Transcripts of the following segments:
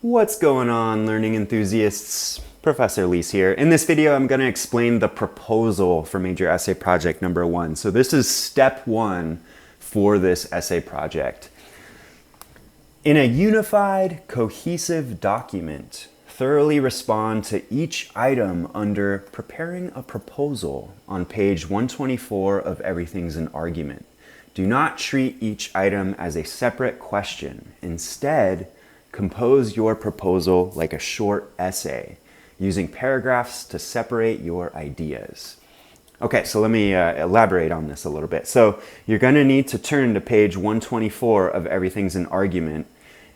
What's going on, learning enthusiasts? Professor Leis here. In this video, I'm going to explain the proposal for major essay project number 1. So this is step 1 for this essay project. In a unified, cohesive document, thoroughly respond to each item under preparing a proposal on page 124 of Everything's an Argument. Do not treat each item as a separate question. Instead, compose your proposal like a short essay, using paragraphs to separate your ideas. Okay, so let me elaborate on this a little bit. So you're going to need to turn to page 124 of Everything's an Argument.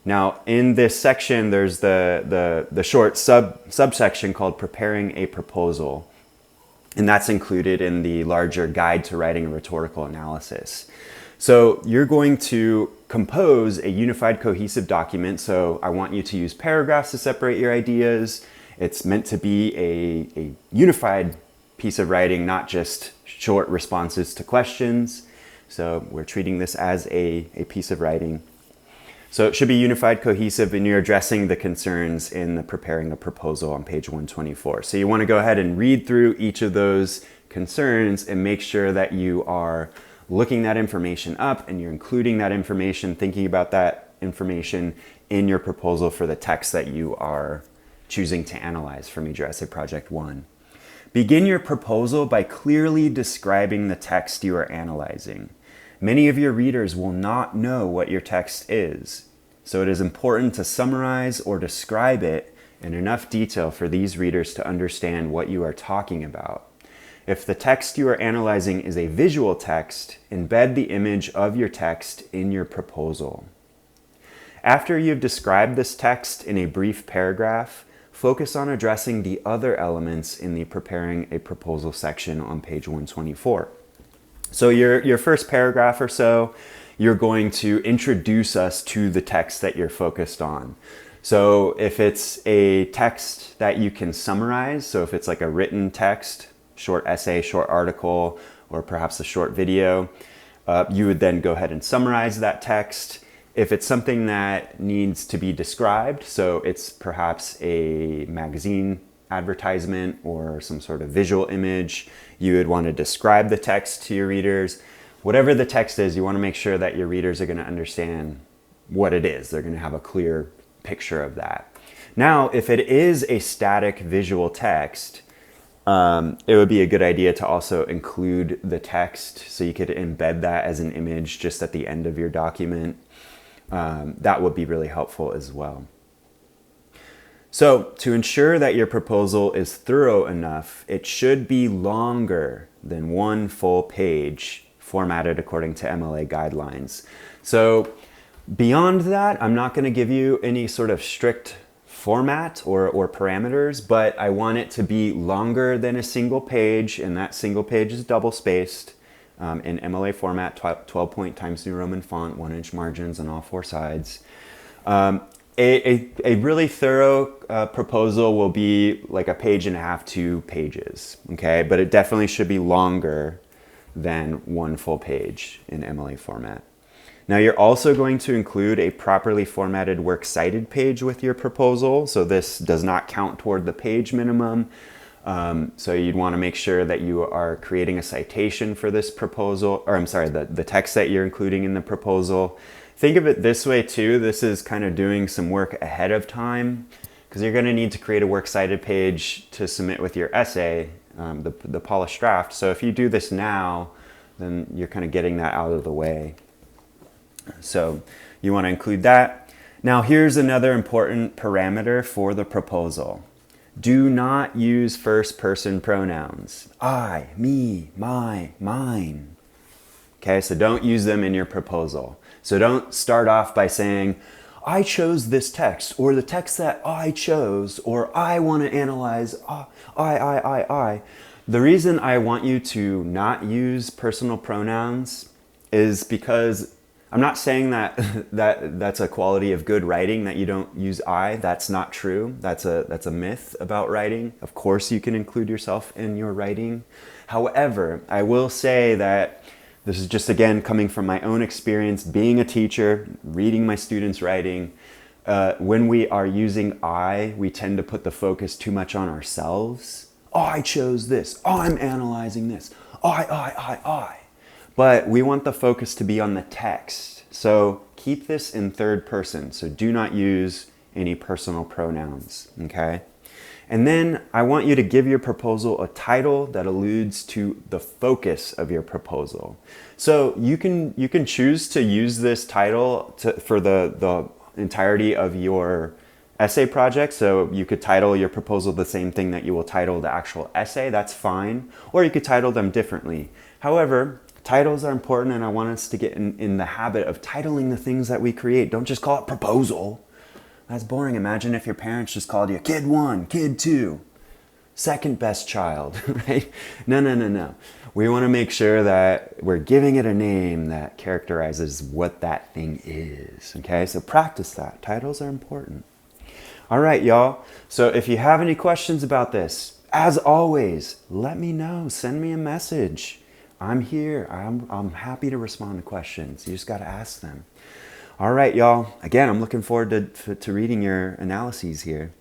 Now, in this section, there's the short subsection called Preparing a Proposal, and that's included in the larger Guide to Writing a Rhetorical Analysis. So you're going to compose a unified, cohesive document. So I want you to use paragraphs to separate your ideas. It's meant to be a unified piece of writing, not just short responses to questions. So we're treating this as a piece of writing. So it should be unified, cohesive, and you're addressing the concerns in the preparing a proposal on page 124. So you want to go ahead and read through each of those concerns and make sure that you are looking that information up and you're including that information, thinking about that information in your proposal for the text that you are choosing to analyze for Major Essay Project 1. Begin your proposal by clearly describing the text you are analyzing. Many of your readers will not know what your text is, so it is important to summarize or describe it in enough detail for these readers to understand what you are talking about. If the text you are analyzing is a visual text, embed the image of your text in your proposal. After you've described this text in a brief paragraph, focus on addressing the other elements in the Preparing a Proposal section on page 124. So your first paragraph or so, you're going to introduce us to the text that you're focused on. So if it's a text that you can summarize, so if it's like a written text, short essay, short article, or perhaps a short video, you would then go ahead and summarize that text. If it's something that needs to be described, so it's perhaps a magazine advertisement or some sort of visual image, you would want to describe the text to your readers. Whatever the text is, you want to make sure that your readers are going to understand what it is. They're going to have a clear picture of that. Now, if it is a static visual text, it would be a good idea to also include the text, so you could embed that as an image just at the end of your document. That would be really helpful as well. So to ensure that your proposal is thorough enough, it should be longer than one full page, formatted according to MLA guidelines. So beyond that, I'm not going to give you any sort of strict format or parameters, but I want it to be longer than a single page, and that single page is double spaced in MLA format, 12-point Times New Roman font, 1-inch margins on all 4 sides. A really thorough proposal will be like a page and a half, 2 pages, okay? But it definitely should be longer than one full page in MLA format. Now you're also going to include a properly formatted works cited page with your proposal. So this does not count toward the page minimum. So you'd want to make sure that you are creating a citation for this proposal, or I'm sorry, the text that you're including in the proposal. Think of it this way too. This is kind of doing some work ahead of time, because you're going to need to create a works cited page to submit with your essay, the polished draft. So if you do this now, then you're kind of getting that out of the way. So you want to include that. Now here's another important parameter for the proposal. Do not use first person pronouns. I, me, my, mine. Okay, so don't use them in your proposal. So don't start off by saying, I chose this text, or the text that I chose, or I want to analyze, I. The reason I want you to not use personal pronouns is because I'm not saying that that's a quality of good writing that you don't use I. That's not true. That's a myth about writing. Of course you can include yourself in your writing. However, I will say that this is just, again, coming from my own experience, being a teacher, reading my students' writing. when we are using I, we tend to put the focus too much on ourselves. I chose this. I'm analyzing this. I. But we want the focus to be on the text. So keep this in third person. So do not use any personal pronouns, okay? And then I want you to give your proposal a title that alludes to the focus of your proposal. So you can choose to use this title for the entirety of your essay project. So you could title your proposal the same thing that you will title the actual essay. That's fine. Or you could title them differently. However, titles are important, and I want us to get in the habit of titling the things that we create. Don't just call it proposal. That's boring. Imagine if your parents just called you kid 1, kid 2, second best child, right? No. We want to make sure that we're giving it a name that characterizes what that thing is, okay? So practice that. Titles are important. All right, y'all. So if you have any questions about this, as always, let me know. Send me a message. I'm here. I'm happy to respond to questions. You just got to ask them. All right, y'all. Again, I'm looking forward to reading your analyses here.